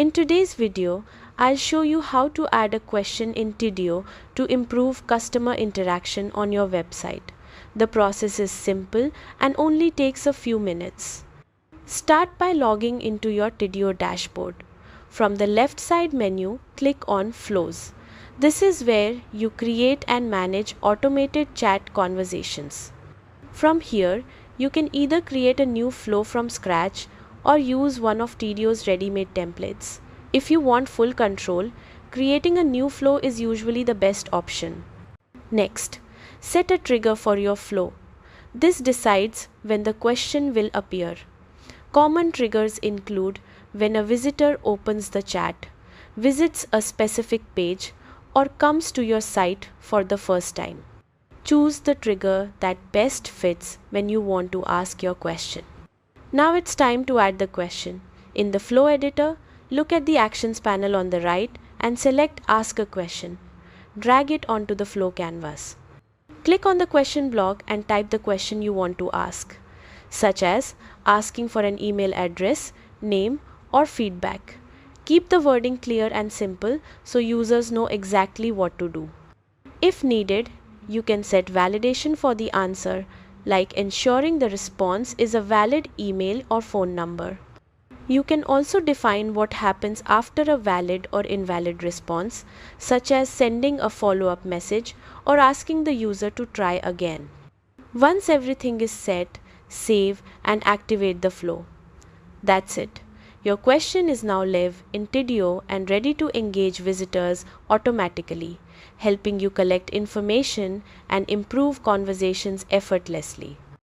In today's video, I'll show you how to add a question in Tidio to improve customer interaction on your website. The process is simple and only takes a few minutes. Start by logging into your Tidio dashboard. From the left side menu, click on Flows. This is where you create and manage automated chat conversations. From here, you can either create a new flow from scratch or use one of Tidio's ready-made templates. If you want full control, creating a new flow is usually the best option. Next, set a trigger for your flow. This decides when the question will appear. Common triggers include when a visitor opens the chat, visits a specific page, or comes to your site for the first time. Choose the trigger that best fits when you want to ask your question. Now it's time to add the question. In the Flow Editor, look at the Actions panel on the right and select Ask a Question. Drag it onto the flow canvas. Click on the question block and type the question you want to ask, such as asking for an email address, name, or feedback. Keep the wording clear and simple so users know exactly what to do. If needed, you can set validation for the answer, like ensuring the response is a valid email or phone number. You can also define what happens after a valid or invalid response, such as sending a follow-up message or asking the user to try again. Once everything is set, save and activate the flow. That's it. Your question is now live in Tidio and ready to engage visitors automatically, helping you collect information and improve conversations effortlessly.